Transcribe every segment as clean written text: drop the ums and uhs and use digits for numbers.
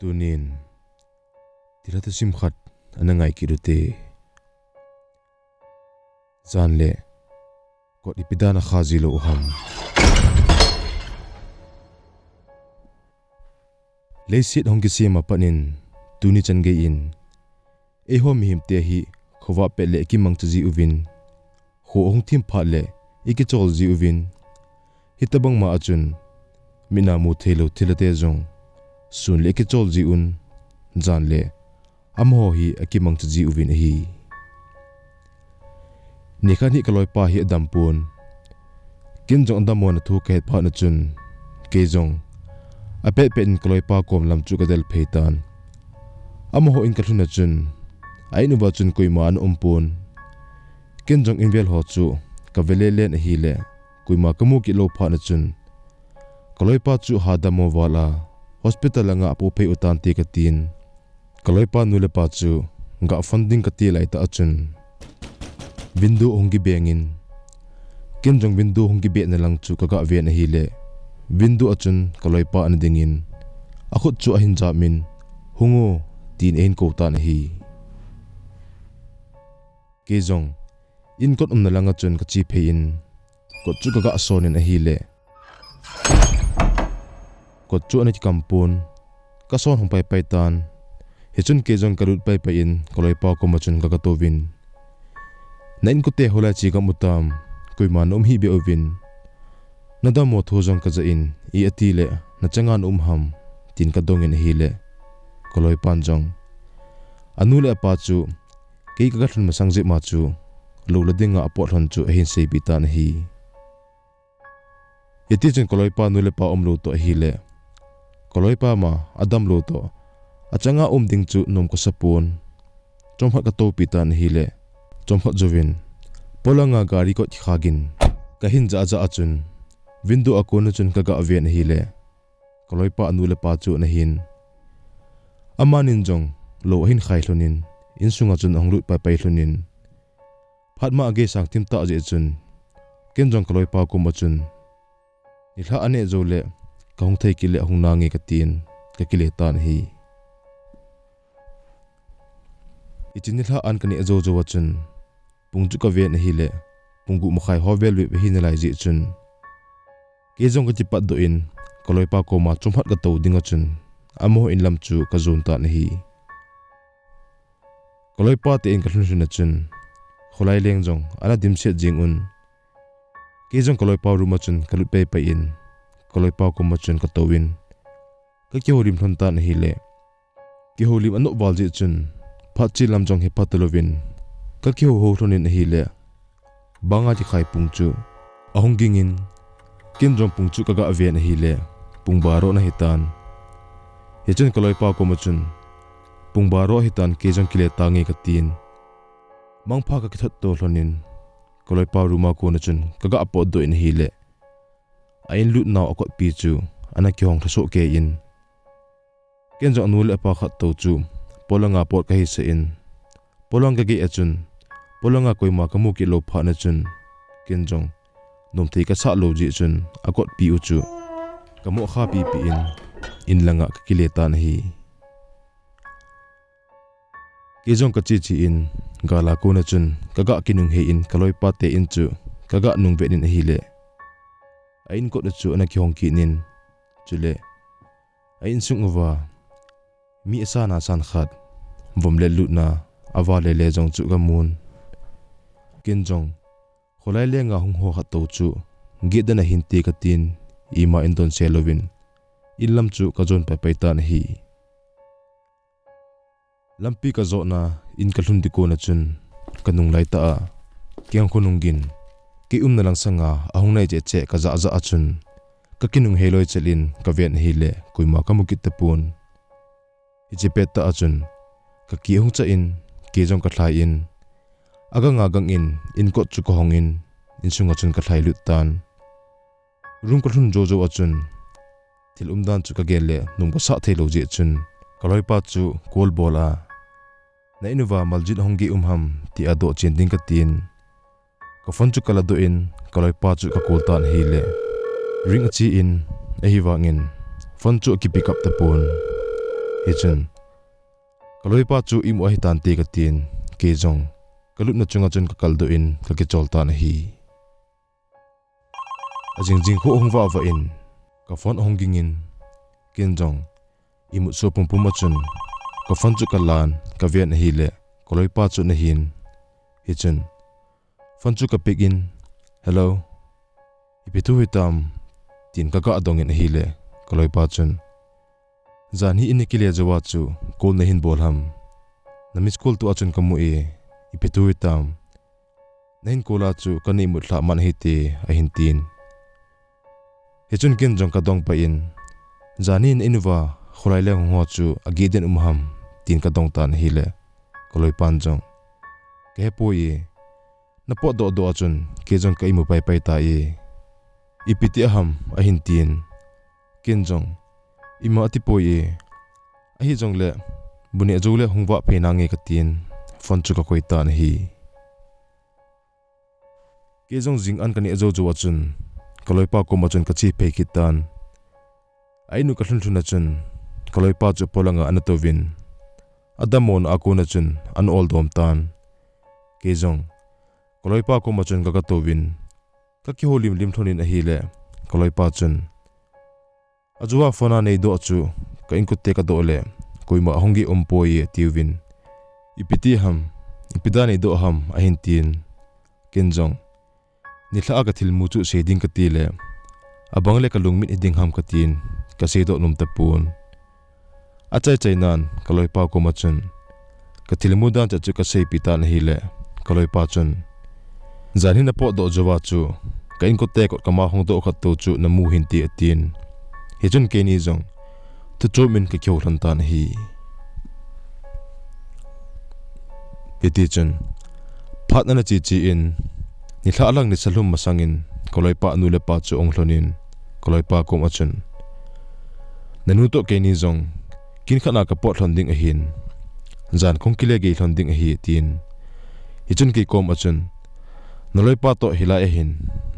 tunin Thilha Thusim khat anangai kirute Jaan le kot Epida Nakha zilo uham leisit hong kisima panin tuni change in e ho mi himte hi khowa pe le ki mangchi uvin ho hong thim pha le iki chol ji uvin hitabang ma achun mina mu thelo thilate jong sun le ki chol ji un Jaan le amho hi aki mangchi uvin hi Nakha ni kaloi pa hi dampun kin jong damon thu ke pha na chun ke jong apet pen kaloi pa kom lam chu kadel pheitan amho in kathuna chun ainu ba chun kuima an umpun kin jong invel ho chu kavele len hi le kuima kamu ki lo pha na chun kaloi pa chu ha damo wala hospital anga apu phei utan te ka tin kaloi pa nu le pa chu nga funding ka ti lai ta achun window hongi bengin kin jong window hongi be na lang chu ka ga ve na hi le window achun kaloi pa an dingin akhut chu ahin jamin hungo tin ein ko ta na hi ke jong in kot na lang achun ka chi phein kot chu ka ga sonin a hi le kot chu ani kampun ka son hong pai pai tan hechun ke jong karut pai pai in kaloi pa ko machun ka tovin nain ku te hola chi kam utam kuima nom hi be ovin nada mo tho jong ka za in I ati le na changan ham tin ka dongin hi le koloi pan jong anu le pa chu ke ka thun ma sangje ma chu lo la dinga apot hon chu hin sei bi tan hi yati chen koloi pa nu le pa lo to hi le koloi pa ma adam lo to achanga ding chu nom ko sapon chomha ka to pi tan hi le chomha jovin polanga gari ko khagin ka hin ja ja achun window akon chun ka ga aven hi le koloi pa anu le pa chu na hin amanin jong lo hin khai hlonin in sunga chun onglu pa pai hlonin phatma age sang tim ta je chun ken jong koloi pa ko machun nilha ane zo le ka hong thei ki le hong nangi ka tin ka ki le tan hi ichinilha an kani zo zo wachun pungju ka ve na hi le pungu mukhai hovel we hi na lai ji chun ke jong ka chipat do in koloi pa ko ma chumhat ka to dinga chun amo in lam chu ka zon ta na hi koloi pa te in ka hlun na chun kholai leng jong ala dim se jing un ke jong koloi pa ru ma chun kalut pe pe in koloi pa ko ma chun ka to win ka ke horim thon ta na hi le ke holim anu wal ji chun phat chi lam jong he patelovin ka ke ho thon hi le banga ji khai pung chu ahong gingin kin jong pung chu ka ga ave na hi le pung baro na hitan hechun koloi pa ko machun pung baro hitan ke jong kile tangi ka tin mangpha ka kithat to hlonin koloi pa ruma ko na chun ka ga apo do in hi le ain lut naw akot pi chu ana ki hong thaso ke in ken jong nul apa khat to chu polanga pot ka hi se in polanga ge achun polanga koima kamu ki lo pha na chun ken jong nom thei ka sa lo ji chun akot pi u chu kamo kha pi pi in langa ka kile tan hi ke jong ka chi chi in gala ko na chun kaga kinung he in kaloi pa te in chu kaga nung ve nin hi le ain ko na chu ana ki hong ki nin chule ain sung wa mi sa na san khat vom le lu na awa le le jong chu ga mun kin jong kholai le nga hung ho kha to chu ge dana hin te ka tin ima indon selovin ilam chu ka jon pa pai tan hi lampi ka zo na in ka hlun di ko na chun kanung lai ta a kyang khonungin ki na lang sanga ahung nai je che ka za za achun ka kinung heloi chelin ka ven hi le kuima ka mukit te pun ichi pet ta achun ka ki hung cha in ke jong ka thlai in agang in ko chu ko hongin in sunga chun ka thlai lut tan rum ka hlun jo jo achun thil dan chu ka gel le num ko sa thelo je chun kaloi pa chu kol bola na inuwa maljit hongi ham ti ado chen ding ka tin ka phone chu kala do in kaloi pa chu ka kol tan hi le ring chi in a hi wangin phone chu ki pick up the phone hi chun kaloi pa chu im hi tan te ka tin ke jong kalut na chunga chun ka kaldo in ka ke cholta na hi ajing jing ko hongwa wa in ka phone honging in ken jong imu so pum pum chun ka phone chu kalan ka vian hi le kaloi pa chu na hin hi chun phone chu ka pick in hello ipitu hitam tin ka ga dong in hi le kaloi pa chun zan hi in kile jawa chu kol na hin bol ham na miss call tu achun kamu e ipitu hitam nahin kola chu kani mutla man hi te a hin tin he chun ken jong ka dong pa in zanin inwa khulai le ho chu agi den umham tin ka dong tan hi le koloi pan jong ke po ye na po do do achun ke jong kai mu pai pai ta e ipiti aham a hin tin ken jong ima ati po ye a hi jong le bune jole hungwa phe na nge ka tin phone chu ka koi tan hi ke jong jing an kani ajo jo achun kaloi pa ko machun ka chi phe kitan ainu ka thun na chun kaloi pa chu polanga anatovin adamon akuna chun an ol dom tan ke jong kaloi pa ko machun ka tovin ka ki holim lim thonin a hi le kaloi pa chun ajuwa phone nei do chu ka in kutte ka do le koima hongi ompoi tiwin ipiti ham ipida nei do ham a hin tin ken jong ni thla ka thil mu chu shading ka ti le abangle ka lungmit hiding ham ka tin ka se do num ta pun achai chai nan kaloi pa ko machun ka thil mu dan cha chu ka sei pita na hi le kaloi pa chun zanin na po do jawa chu ka in ko te ko kama hong do khat to chu na mu hin ti atin he chun ke ni jong tu chu min ka kyo ran tan hi eti chun phat na chi chi in ni thla lang ni salhum masangin koloi pa nu le pa chu ong hlonin koloi pa kom achun nanu to ke ni jong kin khana ka po thlon ding a hin zan khong kile ge thlon ding a hi tin hi chun ki kom achun noloi pa to hila a hin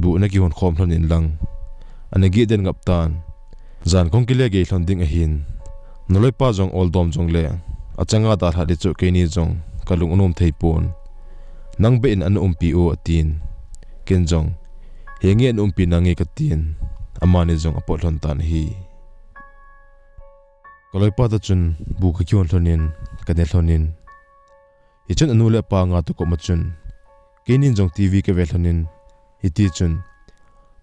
bu na ki hon khom thlon in lang anagi den ngap tan zan khong kile ge thlon ding a hin noloi pa jong ol dom jong le achanga da thadi chu ke ni jong kalung unom thei pon nang be in an umpi o atin ken jong hengi an umpi nangi ka tin amani jong apo hlon tan hi koloi pa ta chun bu ka kyon thlonin ka ne thlonin hi chun anu le pa nga to ko ma chun kenin jong tv ke ve thlonin hi ti chun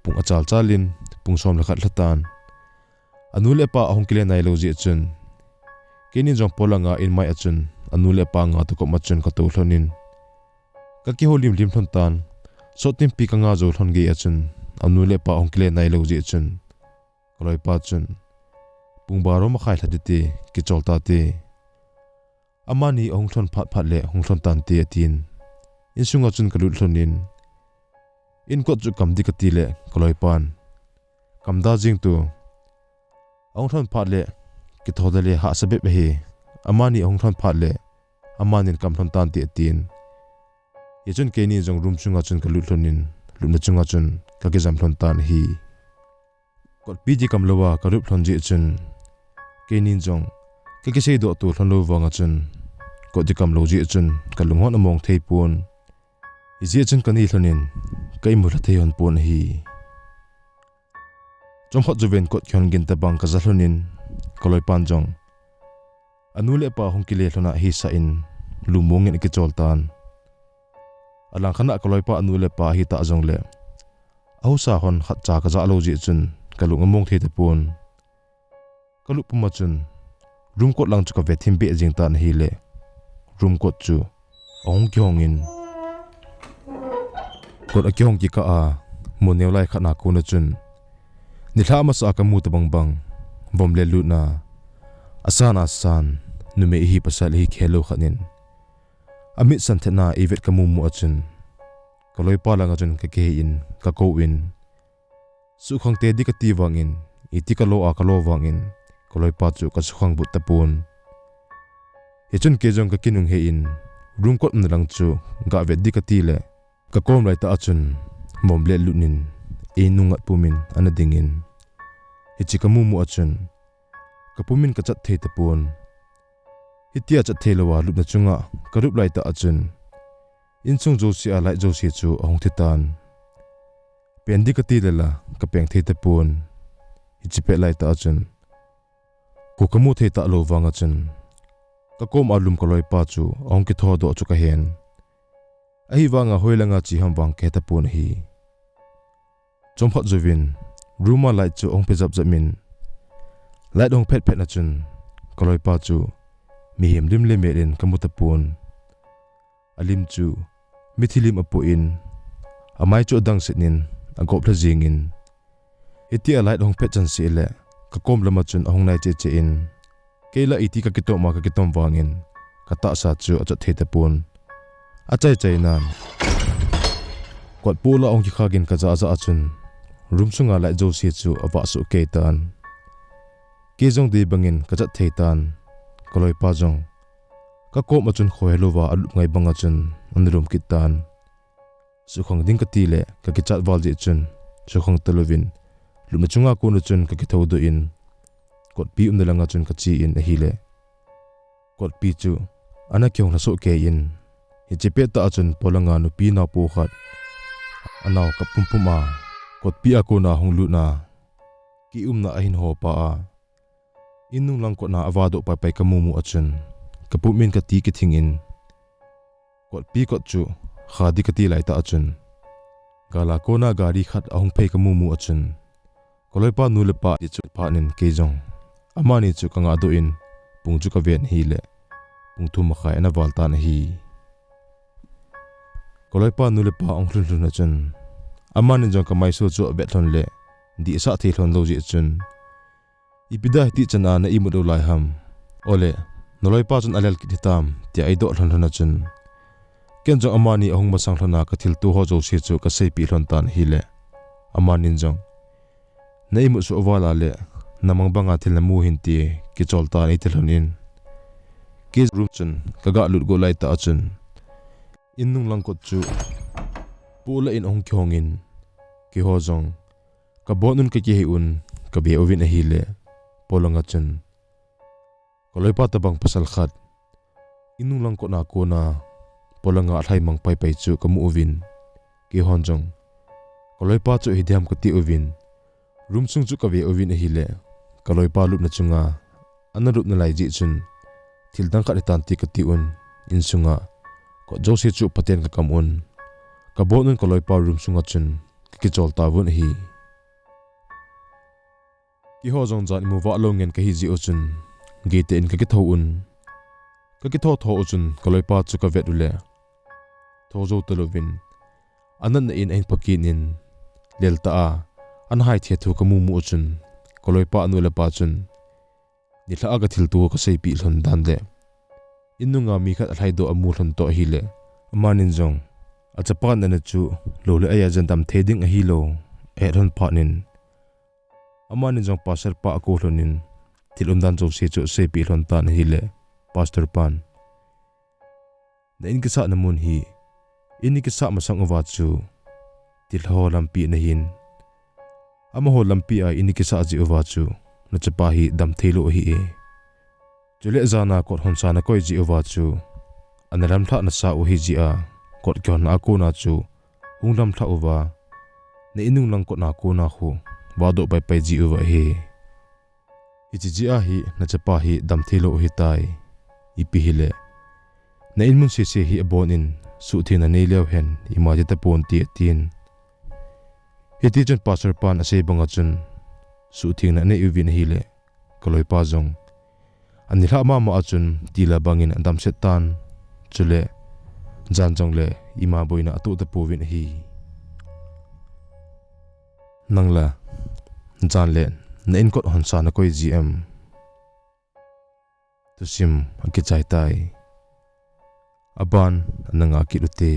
pung achal chalin pung som la khat latan anu le pa ahong kile nai lo ji chun kenin jong polanga in mai achun anu le pa nga to ko ma chun ka to thlonin ka ki holim lim thon tan so tim pi ka nga zo thon ge achun anu le pa ahong kile nai lo ji chun koloi pa chun pung baro ma khai thadi te ki cholta te amani ong thon phat phat le hong thon tan te atin in sunga chun kalut thlonin in ko chu kam dikati le koloi pan kam da jing tu ong thon phat le ki thoda le ha sabe be he amani ong thon phat le amanin kam thon tan te atin ye chun ke ni jong room chunga chun kalut thlonin lumna chunga chun ka ke jam thon tan hi kot pi ji kam lowa karup thon ji chun kenin jong ke sei do tu thon lo wanga chun ko di kam lo ji chun kalung hon among thei pun ji chun kani thlonin kai mu la thei hon pun hi chom hot juven kot khyon gin ta bang ka zalonin koloi pan jong anu le pa hong kile thlona hi sa in lumong en ki choltan alang khana koloi pa anu le pa hi ta jong le au sa hon khat cha ka za lo ji chun kalung among thei te pun kalu puma chun room kot lang chu ka ve thim be jing tan hi le room kot chu ong kyong in kot a kyong ki ka a moneu lai khana ko na chun ni tha ma sa ka mu ta bang bang bom le lu na asana san nu me hi pasal hi khelo khanin amit san thena evet ka mu mu achun koloi pa langa chun ka ke in ka ko in su khang te di ka ti wangin iti ka lo a ka lo wangin koloi pa chu ka sukhang but tapun he chun ke jong ka kinung he in room kot nalang chu ga ve di ka ti le ka kom lai ta achun mom le lunin e nungat pumin anadingin he chi ka mu mu achun ka pumin ka chat thei tapun hitia chat thelawa lupna chunga karup lai ta achun insung josi a lai josi chu ahong thitan pendi ka ti lela ka peng the te pun hichipe lai ta achun ko kamu the ta lo wanga chun ka kom alum ko loi pa chu ahong ki tho do chu ka hen ahi wanga hoilanga chi ham wang ke ta pun hi chomphat jovin ruma lai chu ong pejap jamin lai dong phet phet na chun ko loi pa chu mi hem lim le merin kamuta pun alim chu mithilim apo in amai chu dang sitnin agop la jingin iti alai dong phet chan si le ka kom lama chun ahong nai che che in keila iti ka kitom ma ka kitom wangin ka ta sa chu acha the te pun achai chai nan kwat pula ong ki khagin ka za za achun rumsunga lai jo si chu awa su ke tan ke jong de bangin ka chat the tan koloi pa jong ka kom achun khoeluwa alup ngai banga chun anrum kitan sukhong ding ka ti le ka ki chat wal ji chun sukhong telovin lumna chunga ko nu chun ka ki thodu in kot pi langa chun ka chi in a hi le kot pi chu ana kyong na so ke in hi chipe ta achun polanga nu pi na po khat anaw ka pumpuma kot pi a ko na honglu na ki na ahin ho pa a inung lang ko na awado pa pai kamumu achun kapumin ka ti ki thingin kot pi kot chu khadi ka ti lai ta achun gala ko na gari khat ahong phei kamumu achun koloi pa nu le pa ti chu pa nin ke jong amani chu kanga do in pung chu ka ven hi le pung thu ma khai na wal ta na hi koloi pa nu le pa ong hlun hlun achun amani jong ka mai so chu bet thon le di sa thi thon lo ji chun ipida ti chana na imu do lai ham ole noloi pa chun alel ki thitam ti ai do thon thon chun ken jong amani ahong masang thona ka thil tu ho jo se chu ka sei pi thon tan hi le amanin jong na imu su wala le namang banga thil na mu hin ti ki chol ta ni thilon in ki rum chun ka ga lut go lai ta chun innung lang ko chu pula in ong khyong in ki ho jong ka bonun ka ki hi un ka be ovin a hi le polanga chun koloi pa ta bang pasal khat inung lang ko na polanga athai mang pai pai chu kamu ovin ki hon jong koloi pa chu hidiam ka ti ovin rum chung chu ka ve ovin a hi le koloi pa lup na chunga anarup na lai ji chun thil dang ka tan ti ka ti un in sunga ko josi chu paten ka kam un ka bonun koloi pa rum sunga chun ki chol ta won hi ki ho jong jan mu wa longen ka hi ji o chun gate in ka ki tho un ka ki tho o chun koloi pa chu ka vet ule tho zo telovin anan na in ein pakin in lelta a an hai the thu ka mu mu chun koloi pa anu le pa chun ni thla aga thil tu ka sei pi hlon dan le innunga mi khat alhai do amu hlon to hi le manin jong achapa na chu lo le aya jan dam theding a hi lo e ron pa nin amani jong pastor pa ko hlonin thilum dan jo se chu se pi hlon tan hi le pastor pan na in kisa namun hi ini kisa masang awa chu tilho lampi na hin ama ho lampi a ini kisa ji awa chu na chapa hi dam thelo hi e chule zana ko hon sana koi ji awa chu anaram tha na sa o hi ji a ko kyon na ko na chu hunglam tha uwa na inung lang ko na ko na khu wado pai pai ji uwa he ichi ji a hi na chapa hi dam thelo hi tai ipi hile na inmun se se hi abonin su thina nei lew hen imaji ta pon ti tin hiti jon pastor pan ase banga chun su thina nei uvin hile koloi pa jong ani hla ma ma achun tila bangin andam setan chule jan jong le ima boina atu ta povin hi nangla jan le na in kot hon sa na koi gm Thusim ang kichai tai aban nanga kilute